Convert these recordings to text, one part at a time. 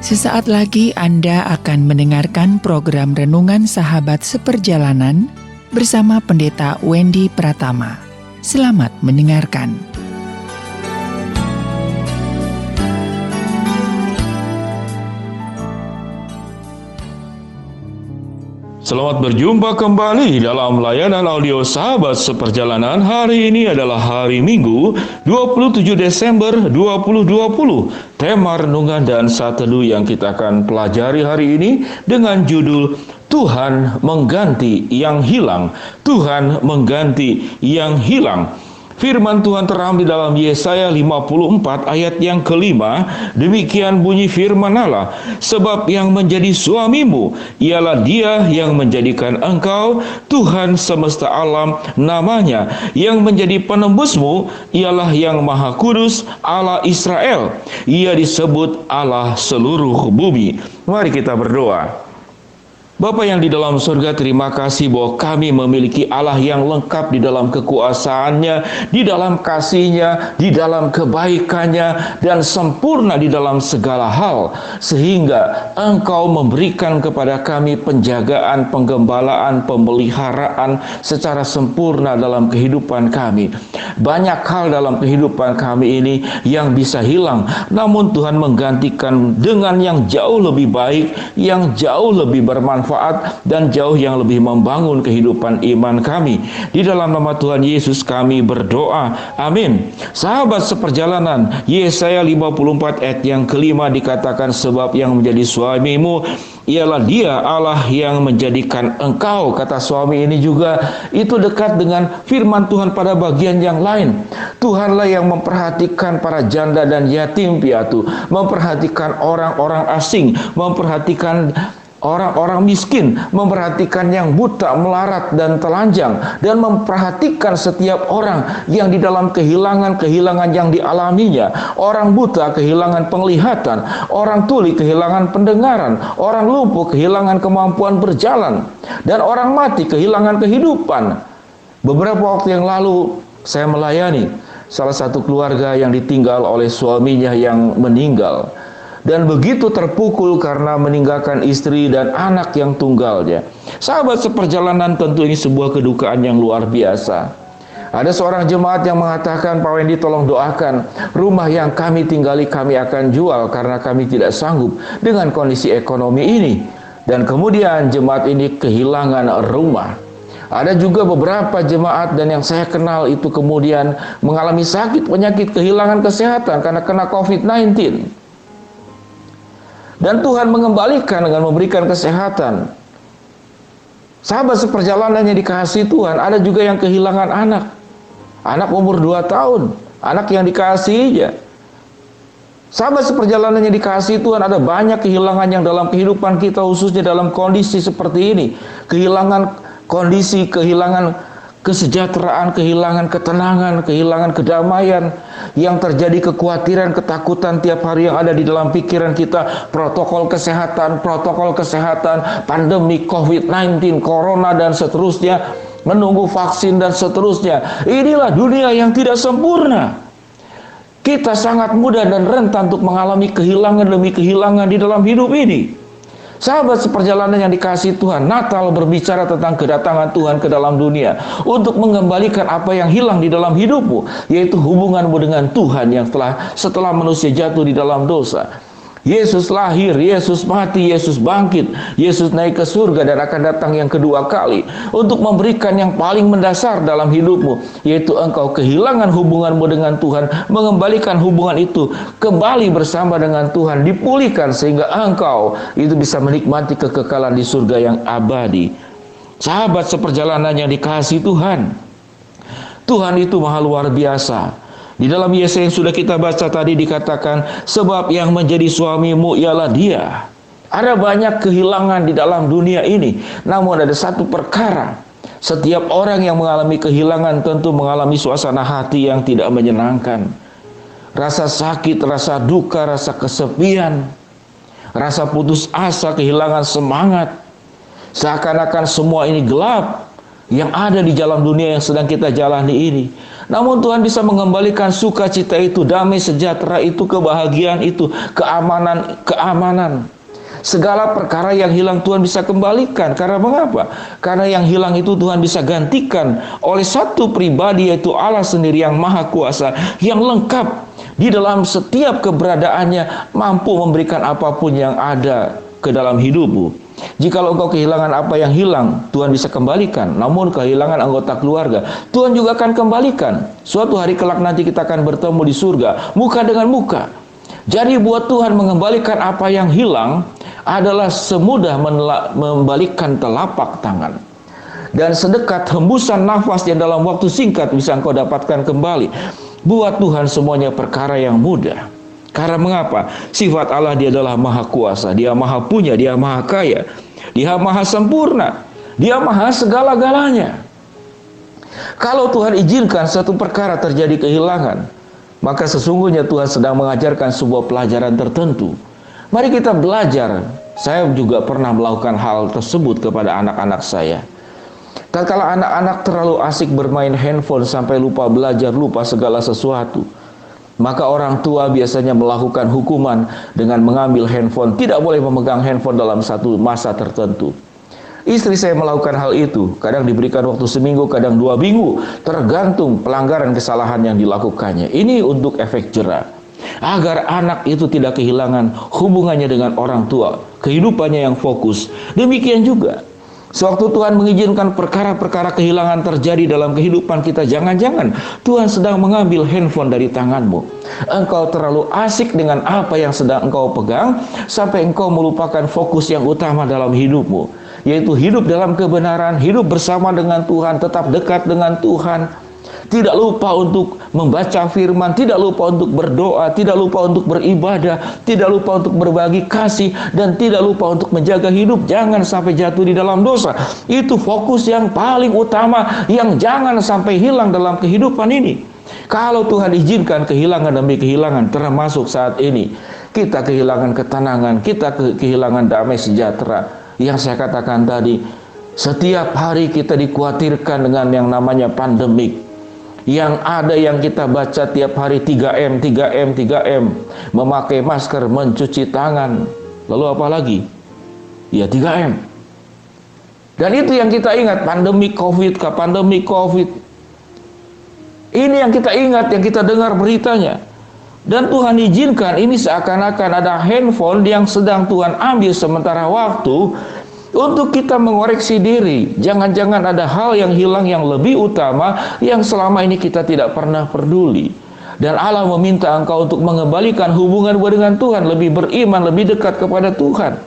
Sesaat lagi Anda akan mendengarkan program Renungan Sahabat Seperjalanan bersama Pendeta Wendy Pratama. Selamat mendengarkan. Selamat berjumpa kembali dalam layanan audio Sahabat Seperjalanan. Hari ini adalah hari Minggu, 27 Desember 2020. Tema renungan dan saat teduh yang kita akan pelajari hari ini dengan judul Tuhan mengganti yang hilang. Tuhan mengganti yang hilang. Firman Tuhan terambil dalam Yesaya 54 ayat yang kelima. Demikian bunyi firman Allah, sebab yang menjadi suamimu ialah Dia yang menjadikan engkau, Tuhan semesta alam namanya. Yang menjadi penembusmu ialah Yang Maha Kudus, Allah Israel. Ia disebut Allah seluruh bumi. Mari kita berdoa. Bapa yang di dalam surga, terima kasih bahwa kami memiliki Allah yang lengkap di dalam kekuasaannya, di dalam kasih-Nya, di dalam kebaikannya, dan sempurna di dalam segala hal. Sehingga Engkau memberikan kepada kami penjagaan, penggembalaan, pemeliharaan secara sempurna dalam kehidupan kami. Banyak hal dalam kehidupan kami ini yang bisa hilang, namun Tuhan menggantikan dengan yang jauh lebih baik, yang jauh lebih bermanfaat, dan jauh yang lebih membangun kehidupan iman kami. Di dalam nama Tuhan Yesus kami berdoa. Amin. Sahabat seperjalanan, Yesaya 54 ayat yang kelima dikatakan, sebab yang menjadi suamimu ialah Dia Allah yang menjadikan engkau. Kata suami ini juga itu dekat dengan firman Tuhan pada bagian yang lain. Tuhanlah yang memperhatikan para janda dan yatim piatu, memperhatikan orang-orang asing, memperhatikan orang-orang miskin, memperhatikan yang buta, melarat, dan telanjang, dan memperhatikan setiap orang yang di dalam kehilangan-kehilangan yang dialaminya. Orang buta kehilangan penglihatan, orang tuli kehilangan pendengaran, orang lumpuh kehilangan kemampuan berjalan, dan orang mati kehilangan kehidupan. Beberapa waktu yang lalu saya melayani salah satu keluarga yang ditinggal oleh suaminya yang meninggal. Dan begitu terpukul karena meninggalkan istri dan anak yang tunggalnya. Sahabat seperjalanan, tentu ini sebuah kedukaan yang luar biasa. Ada seorang jemaat yang mengatakan, Pak Wendy tolong doakan, rumah yang kami tinggali kami akan jual karena kami tidak sanggup dengan kondisi ekonomi ini. Dan kemudian jemaat ini kehilangan rumah. Ada juga beberapa jemaat dan yang saya kenal itu kemudian mengalami sakit, penyakit, kehilangan kesehatan karena kena COVID-19. Dan Tuhan mengembalikan dengan memberikan kesehatan. Sahabat seperjalanan yang dikasihi Tuhan, ada juga yang kehilangan anak. Anak umur 2 tahun, anak yang dikasihinya. Sahabat seperjalanan yang dikasihi Tuhan, ada banyak kehilangan yang dalam kehidupan kita, khususnya dalam kondisi seperti ini. Kehilangan kondisi, kehilangan kesejahteraan, kehilangan ketenangan, kehilangan kedamaian, yang terjadi kekhawatiran, ketakutan tiap hari yang ada di dalam pikiran kita, protokol kesehatan, pandemi COVID-19, corona dan seterusnya, menunggu vaksin dan seterusnya. Inilah dunia yang tidak sempurna. Kita sangat mudah dan rentan untuk mengalami kehilangan demi kehilangan di dalam hidup ini. Sahabat seperjalanan yang dikasihi Tuhan, Natal berbicara tentang kedatangan Tuhan ke dalam dunia untuk mengembalikan apa yang hilang di dalam hidupmu, yaitu hubunganmu dengan Tuhan yang setelah manusia jatuh di dalam dosa. Yesus lahir, Yesus mati, Yesus bangkit, Yesus naik ke surga dan akan datang yang kedua kali untuk memberikan yang paling mendasar dalam hidupmu, yaitu engkau kehilangan hubunganmu dengan Tuhan, mengembalikan hubungan itu kembali bersama dengan Tuhan, dipulihkan sehingga engkau itu bisa menikmati kekekalan di surga yang abadi. Sahabat seperjalanan yang dikasihi Tuhan, Tuhan itu maha luar biasa. Di dalam Yesaya yang sudah kita baca tadi dikatakan, sebab yang menjadi suamimu ialah Dia. Ada banyak kehilangan di dalam dunia ini, namun ada satu perkara. Setiap orang yang mengalami kehilangan tentu mengalami suasana hati yang tidak menyenangkan. Rasa sakit, rasa duka, rasa kesepian, rasa putus asa, kehilangan semangat. Seakan-akan semua ini gelap yang ada di dalam dunia yang sedang kita jalani ini. Namun Tuhan bisa mengembalikan sukacita itu, damai sejahtera itu, kebahagiaan itu, keamanan. Segala perkara yang hilang Tuhan bisa kembalikan. Karena mengapa? Karena yang hilang itu Tuhan bisa gantikan oleh satu pribadi, yaitu Allah sendiri yang maha kuasa, yang lengkap di dalam setiap keberadaannya, mampu memberikan apapun yang ada ke dalam hidupmu. Jikalau engkau kehilangan apa yang hilang, Tuhan bisa kembalikan. Namun kehilangan anggota keluarga, Tuhan juga akan kembalikan. Suatu hari kelak nanti kita akan bertemu di surga, muka dengan muka. Jadi buat Tuhan mengembalikan apa yang hilang adalah semudah membalikan telapak tangan. Dan sedekat hembusan nafas yang dalam waktu singkat bisa engkau dapatkan kembali. Buat Tuhan semuanya perkara yang mudah. Karena mengapa? Sifat Allah, Dia adalah maha kuasa, Dia maha punya, Dia maha kaya, Dia maha sempurna, Dia maha segala-galanya. Kalau Tuhan izinkan satu perkara terjadi kehilangan, maka sesungguhnya Tuhan sedang mengajarkan sebuah pelajaran tertentu. Mari kita belajar. Saya juga pernah melakukan hal tersebut kepada anak-anak saya. Tatkala anak-anak terlalu asik bermain handphone sampai lupa belajar, lupa segala sesuatu, maka orang tua biasanya melakukan hukuman dengan mengambil handphone. Tidak boleh memegang handphone dalam satu masa tertentu. Istri saya melakukan hal itu. Kadang diberikan waktu seminggu, kadang 2 minggu, tergantung pelanggaran kesalahan yang dilakukannya. Ini untuk efek jera, agar anak itu tidak kehilangan hubungannya dengan orang tua, kehidupannya yang fokus. Demikian juga sewaktu Tuhan mengizinkan perkara-perkara kehilangan terjadi dalam kehidupan kita, jangan-jangan Tuhan sedang mengambil handphone dari tanganmu. Engkau terlalu asik dengan apa yang sedang engkau pegang, sampai engkau melupakan fokus yang utama dalam hidupmu, yaitu hidup dalam kebenaran, hidup bersama dengan Tuhan, tetap dekat dengan Tuhan. Tidak lupa untuk membaca firman, tidak lupa untuk berdoa, tidak lupa untuk beribadah, tidak lupa untuk berbagi kasih, dan tidak lupa untuk menjaga hidup. Jangan sampai jatuh di dalam dosa. Itu fokus yang paling utama yang jangan sampai hilang dalam kehidupan ini. Kalau Tuhan izinkan kehilangan demi kehilangan, termasuk saat ini, kita kehilangan ketenangan, kita kehilangan damai sejahtera. Yang saya katakan tadi, setiap hari kita dikhawatirkan dengan yang namanya pandemik. Yang ada yang kita baca tiap hari 3M, 3M, 3M. Memakai masker, mencuci tangan. Lalu apa lagi? Ya 3M. Dan itu yang kita ingat, pandemi COVID. Ini yang kita ingat, yang kita dengar beritanya. Dan Tuhan izinkan ini seakan-akan ada handphone yang sedang Tuhan ambil sementara waktu untuk kita mengoreksi diri. Jangan-jangan ada hal yang hilang yang lebih utama, yang selama ini kita tidak pernah peduli. Dan Allah meminta engkau untuk mengembalikan hubungan dengan Tuhan, lebih beriman, lebih dekat kepada Tuhan.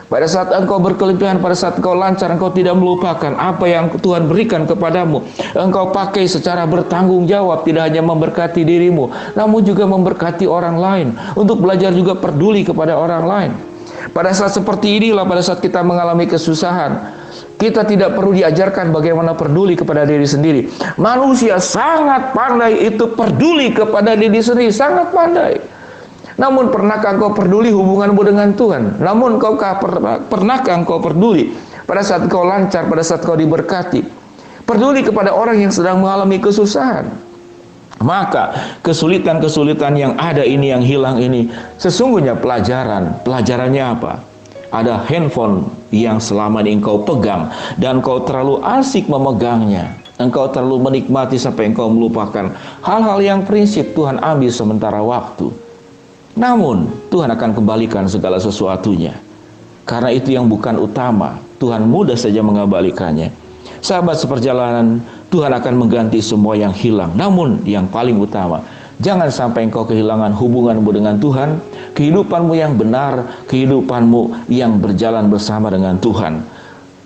Pada saat engkau berkelebihan, pada saat engkau lancar, engkau tidak melupakan apa yang Tuhan berikan kepadamu. Engkau pakai secara bertanggung jawab, tidak hanya memberkati dirimu, namun juga memberkati orang lain. Untuk belajar juga peduli kepada orang lain. Pada saat seperti inilah, pada saat kita mengalami kesusahan, kita tidak perlu diajarkan bagaimana peduli kepada diri sendiri. Manusia sangat pandai itu peduli kepada diri sendiri, sangat pandai. Namun pernahkah engkau peduli hubunganmu dengan Tuhan? Namun pernahkah engkau peduli pada saat engkau lancar, pada saat engkau diberkati? Peduli kepada orang yang sedang mengalami kesusahan. Maka kesulitan-kesulitan yang ada ini, yang hilang ini, sesungguhnya pelajaran. Pelajarannya apa? Ada handphone yang selama ini engkau pegang, dan engkau terlalu asik memegangnya. Engkau terlalu menikmati sampai engkau melupakan hal-hal yang prinsip Tuhan ambil sementara waktu. Namun Tuhan akan kembalikan segala sesuatunya. Karena itu yang bukan utama, Tuhan mudah saja mengembalikannya. Sahabat seperjalanan, Tuhan akan mengganti semua yang hilang. Namun yang paling utama, jangan sampai engkau kehilangan hubunganmu dengan Tuhan, kehidupanmu yang benar, kehidupanmu yang berjalan bersama dengan Tuhan.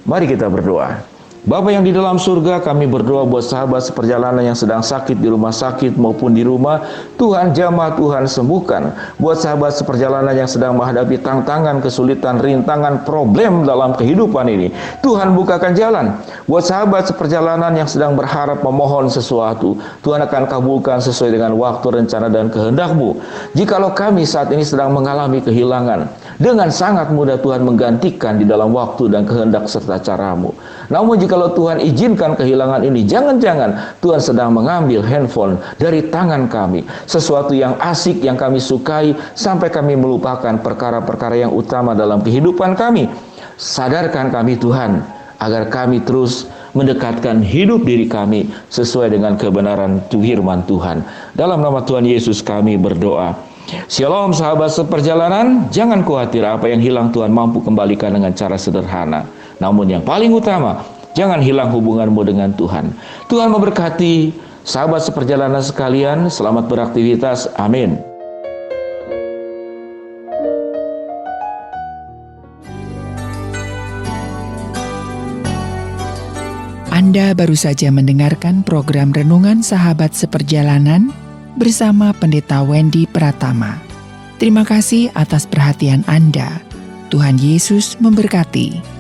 Mari kita berdoa. Bapa yang di dalam surga, kami berdoa buat sahabat seperjalanan yang sedang sakit di rumah sakit maupun di rumah. Tuhan jamah, Tuhan sembuhkan. Buat sahabat seperjalanan yang sedang menghadapi tantangan, kesulitan, rintangan, problem dalam kehidupan ini, Tuhan bukakan jalan. Buat sahabat seperjalanan yang sedang berharap memohon sesuatu, Tuhan akan kabulkan sesuai dengan waktu, rencana, dan kehendak-Mu. Jikalau kami saat ini sedang mengalami kehilangan, Dengan sangat mudah Tuhan menggantikan di dalam waktu dan kehendak serta caramu. Namun jikalau Tuhan izinkan kehilangan ini, jangan-jangan Tuhan sedang mengambil handphone dari tangan kami. Sesuatu yang asik yang kami sukai sampai kami melupakan perkara-perkara yang utama dalam kehidupan kami. Sadarkan kami Tuhan, agar kami terus mendekatkan hidup diri kami sesuai dengan kebenaran firman Tuhan. Dalam nama Tuhan Yesus kami berdoa. Shalom sahabat seperjalanan, jangan khawatir apa yang hilang Tuhan mampu kembalikan dengan cara sederhana. Namun yang paling utama, jangan hilang hubunganmu dengan Tuhan. Tuhan memberkati sahabat seperjalanan sekalian, selamat beraktivitas, amin. Anda baru saja mendengarkan program Renungan Sahabat Seperjalanan bersama Pendeta Wendy Pratama. Terima kasih atas perhatian Anda. Tuhan Yesus memberkati.